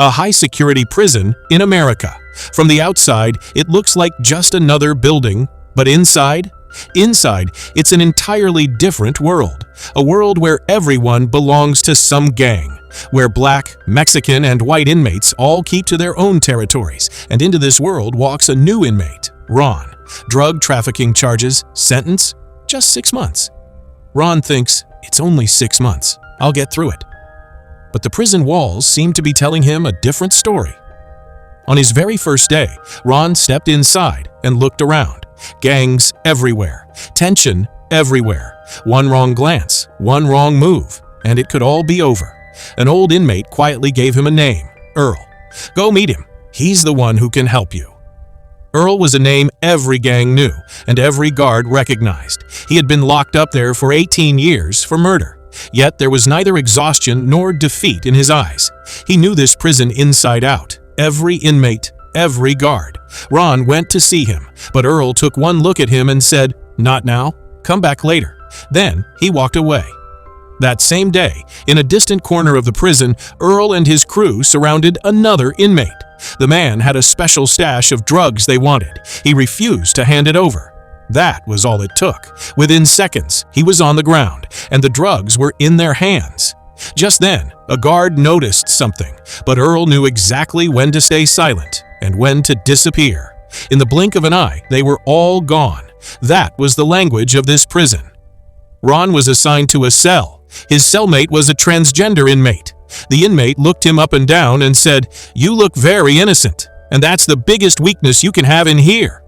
A high-security prison in America. From the outside, it looks like just another building, but inside, it's an entirely different world. A world where everyone belongs to some gang, where black, Mexican, and white inmates all keep to their own territories, and into this world walks a new inmate, Ron. Drug trafficking charges, sentence, just 6 months. Ron thinks, it's only 6 months, I'll get through it. But the prison walls seem to be telling him a different story. On his very first day, Ron stepped inside and looked around. Gangs everywhere, tension everywhere. One wrong glance, one wrong move, and it could all be over. An old inmate quietly gave him a name, Earl. Go meet him, he's the one who can help you. Earl was a name every gang knew and every guard recognized. He had been locked up there for 18 years for murder. Yet there was neither exhaustion nor defeat in his eyes. He knew this prison inside out, every inmate, every guard. Ron went to see him, but Earl took one look at him and said, "Not now, come back later." Then he walked away. That same day, in a distant corner of the prison, Earl and his crew surrounded another inmate. The man had a special stash of drugs they wanted. He refused to hand it over. That was all it took. Within seconds, he was on the ground, and the drugs were in their hands. Just then, a guard noticed something, but Earl knew exactly when to stay silent and when to disappear. In the blink of an eye, they were all gone. That was the language of this prison. Ron was assigned to a cell. His cellmate was a transgender inmate. The inmate looked him up and down and said, "You look very innocent, and that's the biggest weakness you can have in here."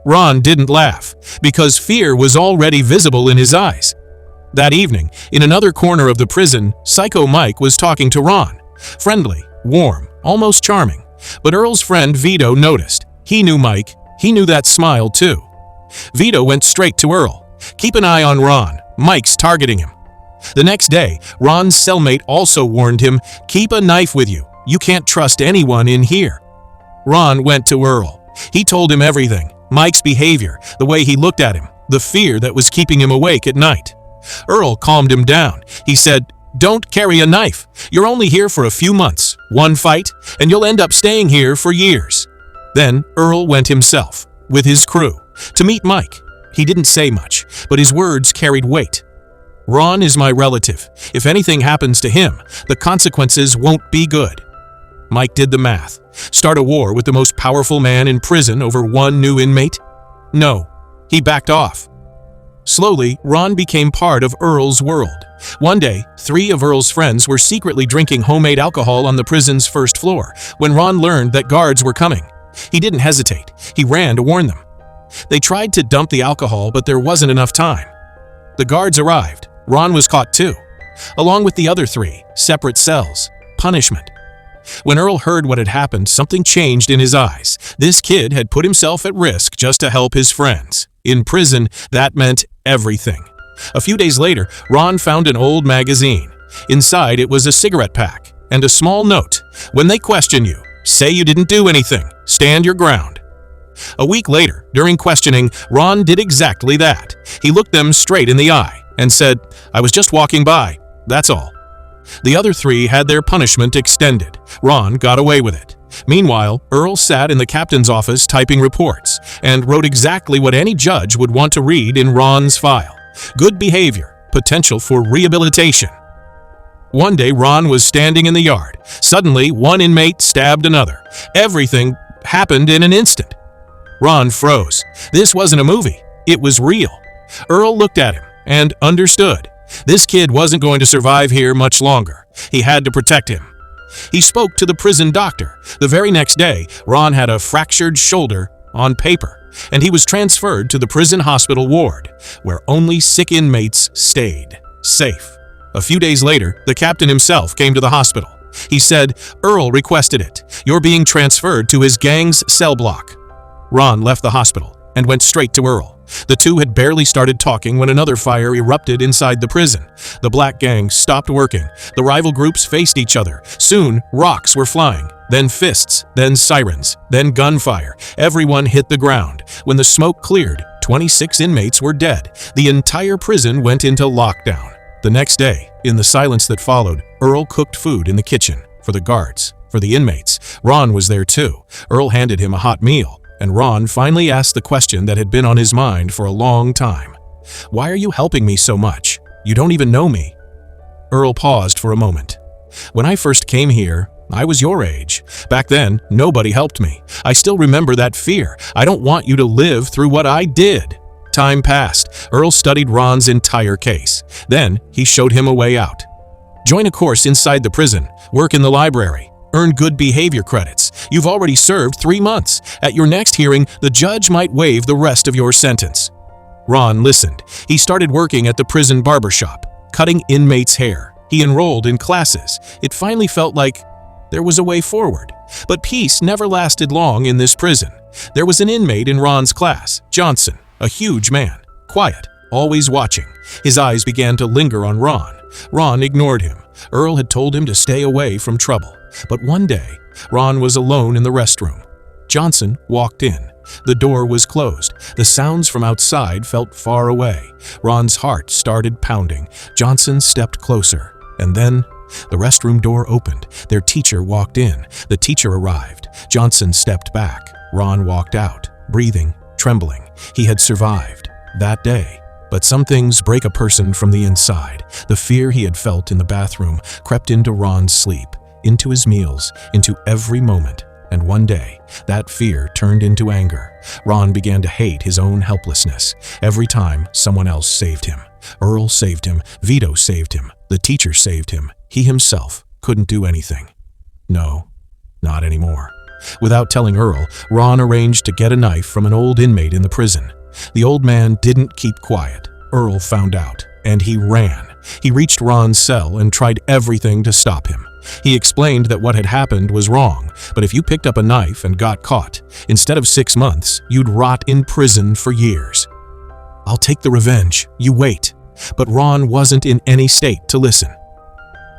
Ron didn't laugh, because fear was already visible in his eyes. That evening, in another corner of the prison, Psycho Mike was talking to Ron. Friendly, warm, almost charming. But Earl's friend Vito noticed. He knew Mike. He knew that smile too. Vito went straight to Earl. "Keep an eye on Ron. Mike's targeting him." The next day, Ron's cellmate also warned him, "Keep a knife with you. You can't trust anyone in here." Ron went to Earl. He told him everything. Mike's behavior, the way he looked at him, the fear that was keeping him awake at night. Earl calmed him down. He said, "Don't carry a knife. You're only here for a few months, one fight, and you'll end up staying here for years." Then Earl went himself, with his crew, to meet Mike. He didn't say much, but his words carried weight. "Ron is my relative. If anything happens to him, the consequences won't be good." Mike did the math. Start a war with the most powerful man in prison over one new inmate? No, he backed off. Slowly, Ron became part of Earl's world. One day, 3 of Earl's friends were secretly drinking homemade alcohol on the prison's first floor when Ron learned that guards were coming. He didn't hesitate. He ran to warn them. They tried to dump the alcohol, but there wasn't enough time. The guards arrived. Ron was caught too, along with the other 3, separate cells. Punishment. When Earl heard what had happened, something changed in his eyes. This kid had put himself at risk just to help his friends. In prison, that meant everything. A few days later, Ron found an old magazine. Inside, it was a cigarette pack and a small note. "When they question you, say you didn't do anything. Stand your ground." A week later, during questioning, Ron did exactly that. He looked them straight in the eye and said, "I was just walking by. That's all." The other 3 had their punishment extended. Ron got away with it. Meanwhile, Earl sat in the captain's office typing reports and wrote exactly what any judge would want to read in Ron's file. Good behavior, potential for rehabilitation. One day, Ron was standing in the yard. Suddenly, one inmate stabbed another. Everything happened in an instant. Ron froze. This wasn't a movie. It was real. Earl looked at him and understood. This kid wasn't going to survive here much longer. He had to protect him. He spoke to the prison doctor. The very next day, Ron had a fractured shoulder on paper, and he was transferred to the prison hospital ward, where only sick inmates stayed, safe. A few days later, the captain himself came to the hospital. He said, "Earl requested it. You're being transferred to his gang's cell block." Ron left the hospital and went straight to Earl. The 2 had barely started talking when another fire erupted inside the prison. The black gang stopped working. The rival groups faced each other. Soon, rocks were flying, then fists, then sirens, then gunfire. Everyone hit the ground. When the smoke cleared, 26 inmates were dead. The entire prison went into lockdown. The next day, in the silence that followed, Earl cooked food in the kitchen for the guards, For the inmates, Ron was there too. Earl handed him a hot meal, and Ron finally asked the question that had been on his mind for a long time. "Why are you helping me so much? You don't even know me." Earl paused for a moment. "When I first came here, I was your age. Back then, nobody helped me. I still remember that fear. I don't want you to live through what I did." Time passed. Earl studied Ron's entire case. Then, he showed him a way out. "Join a course inside the prison. Work in the library. Earn good behavior credits. You've already served 3 months. At your next hearing, the judge might waive the rest of your sentence." Ron listened. He started working at the prison barbershop, cutting inmates' hair. He enrolled in classes. It finally felt like there was a way forward. But peace never lasted long in this prison. There was an inmate in Ron's class, Johnson, a huge man, quiet, always watching. His eyes began to linger on Ron. Ron ignored him. Earl had told him to stay away from trouble. But one day, Ron was alone in the restroom. Johnson walked in. The door was closed. The sounds from outside felt far away. Ron's heart started pounding. Johnson stepped closer. And then, the restroom door opened. Their teacher walked in. The teacher arrived. Johnson stepped back. Ron walked out, breathing, trembling. He had survived that day. But some things break a person from the inside. The fear he had felt in the bathroom crept into Ron's sleep, into his meals, into every moment. And one day, that fear turned into anger. Ron began to hate his own helplessness. Every time someone else saved him. Earl saved him. Vito saved him. The teacher saved him. He himself couldn't do anything. No, not anymore. Without telling Earl, Ron arranged to get a knife from an old inmate in the prison. The old man didn't keep quiet. Earl found out, and he ran. He reached Ron's cell and tried everything to stop him. He explained that what had happened was wrong, but if you picked up a knife and got caught, instead of 6 months, you'd rot in prison for years. "I'll take the revenge. You wait." But Ron wasn't in any state to listen.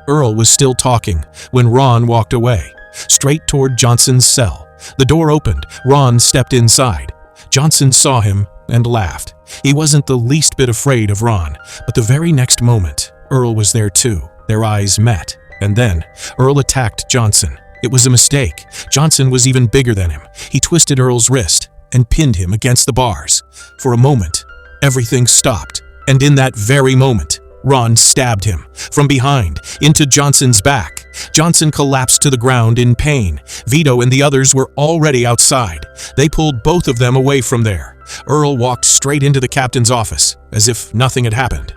Earl was still talking when Ron walked away, straight toward Johnson's cell. The door opened. Ron stepped inside. Johnson saw him and laughed. He wasn't the least bit afraid of Ron, but the very next moment, Earl was there too. Their eyes met, and then Earl attacked Johnson. It was a mistake. Johnson was even bigger than him. He twisted Earl's wrist and pinned him against the bars. For a moment, everything stopped, and in that very moment, Ron stabbed him from behind into Johnson's back. Johnson collapsed to the ground in pain. Vito and the others were already outside. They pulled both of them away from there. Earl walked straight into the captain's office, as if nothing had happened.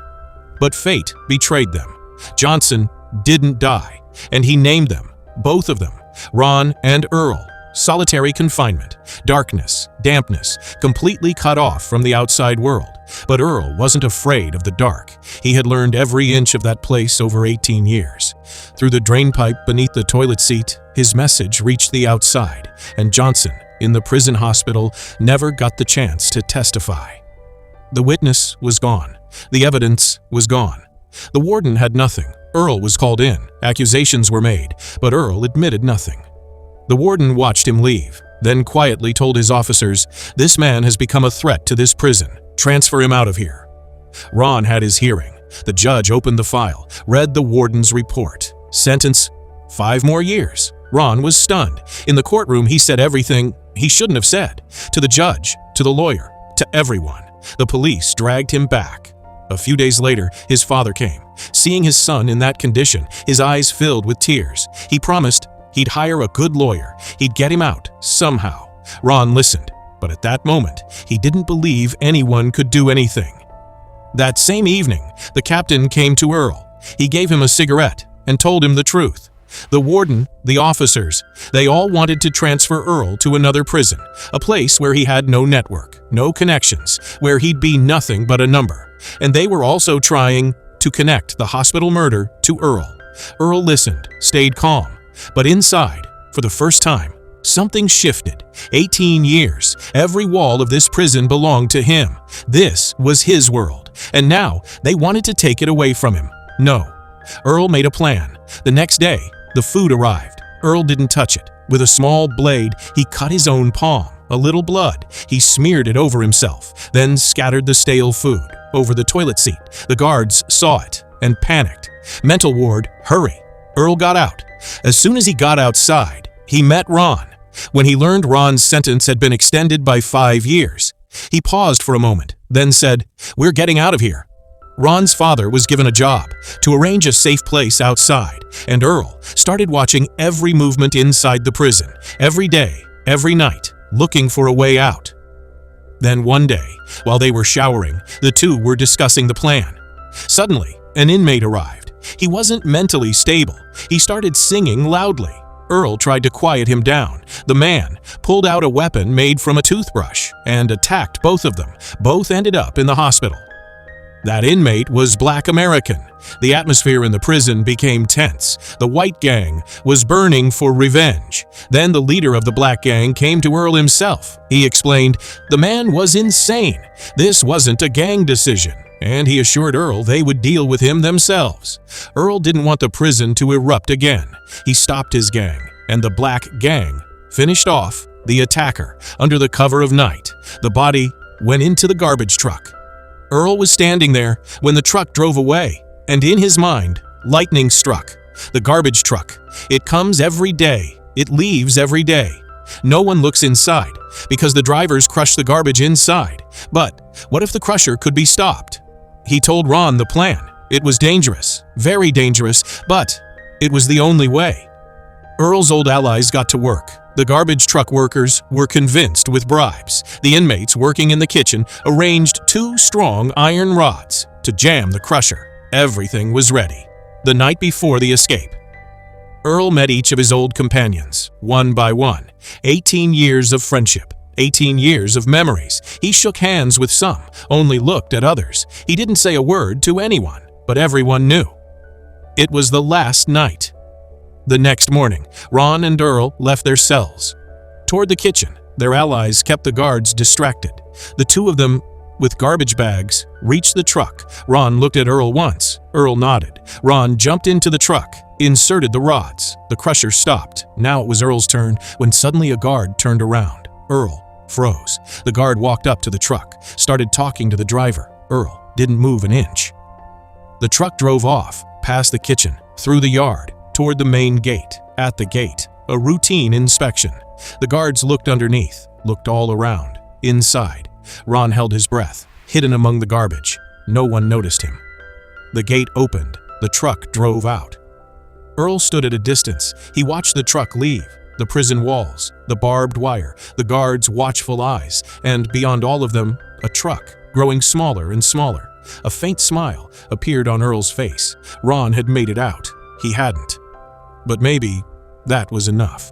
But fate betrayed them. Johnson didn't die, and he named them, both of them, Ron and Earl. Solitary confinement, darkness, dampness, completely cut off from the outside world. But Earl wasn't afraid of the dark. He had learned every inch of that place over 18 years. Through the drain pipe beneath the toilet seat, his message reached the outside, and Johnson, in the prison hospital, never got the chance to testify. The witness was gone. The evidence was gone. The warden had nothing. Earl was called in. Accusations were made, but Earl admitted nothing. The warden watched him leave, then quietly told his officers, "This man has become a threat to this prison. Transfer him out of here." Ron had his hearing. The judge opened the file, read the warden's report. Sentence, 5 more years. Ron was stunned. In the courtroom, he said everything he shouldn't have said. To the judge, to the lawyer, to everyone. The police dragged him back. A few days later, his father came. Seeing his son in that condition, his eyes filled with tears. He promised he'd hire a good lawyer. He'd get him out, somehow. Ron listened, but at that moment, he didn't believe anyone could do anything. That same evening, the captain came to Earl. He gave him a cigarette and told him the truth. The warden, the officers, they all wanted to transfer Earl to another prison, a place where he had no network, no connections, where he'd be nothing but a number. And they were also trying to connect the hospital murder to Earl. Earl listened, stayed calm. But inside, for the first time, something shifted. 18 years, every wall of this prison belonged to him. This was his world, and now they wanted to take it away from him. No. Earl made a plan. The next day, the food arrived. Earl didn't touch it. With a small blade, he cut his own palm. A little blood. He smeared it over himself, then scattered the stale food over the toilet seat. The guards saw it and panicked. Mental ward, hurry. Earl got out. As soon as he got outside, he met Ron. When he learned Ron's sentence had been extended by 5 years, he paused for a moment, then said, "We're getting out of here." Ron's father was given a job to arrange a safe place outside, and Earl started watching every movement inside the prison, every day, every night, looking for a way out. Then one day, while they were showering, the two were discussing the plan. Suddenly, an inmate arrived. He wasn't mentally stable. He started singing loudly. Earl tried to quiet him down. The man pulled out a weapon made from a toothbrush and attacked both of them. Both ended up in the hospital. That inmate was Black American. The atmosphere in the prison became tense. The white gang was burning for revenge. Then the leader of the black gang came to Earl himself. He explained the man was insane. This wasn't a gang decision, and he assured Earl they would deal with him themselves. Earl didn't want the prison to erupt again. He stopped his gang, and the black gang finished off the attacker under the cover of night. The body went into the garbage truck. Earl was standing there when the truck drove away, and in his mind, lightning struck. The garbage truck. It comes every day. It leaves every day. No one looks inside, because the drivers crush the garbage inside. But what if the crusher could be stopped? He told Ron the plan. It was dangerous, very dangerous, but it was the only way. Earl's old allies got to work. The garbage truck workers were convinced with bribes. The inmates working in the kitchen arranged 2 strong iron rods to jam the crusher. Everything was ready. The night before the escape, Earl met each of his old companions, one by one. 18 years of friendship, 18 years of memories. He shook hands with some, only looked at others. He didn't say a word to anyone, but everyone knew. It was the last night. The next morning, Ron and Earl left their cells. Toward the kitchen, their allies kept the guards distracted. The two of them, with garbage bags, reached the truck. Ron looked at Earl once. Earl nodded. Ron jumped into the truck, inserted the rods. The crusher stopped. Now it was Earl's turn when suddenly a guard turned around. Earl froze. The guard walked up to the truck, started talking to the driver. Earl didn't move an inch. The truck drove off, past the kitchen, through the yard, toward the main gate. At the gate, a routine inspection. The guards looked underneath, looked all around. Inside, Ron held his breath, hidden among the garbage. No one noticed him. The gate opened. The truck drove out. Earl stood at a distance. He watched the truck leave. The prison walls, the barbed wire, the guards' watchful eyes, and beyond all of them, a truck, growing smaller and smaller. A faint smile appeared on Earl's face. Ron had made it out. He hadn't. But maybe that was enough.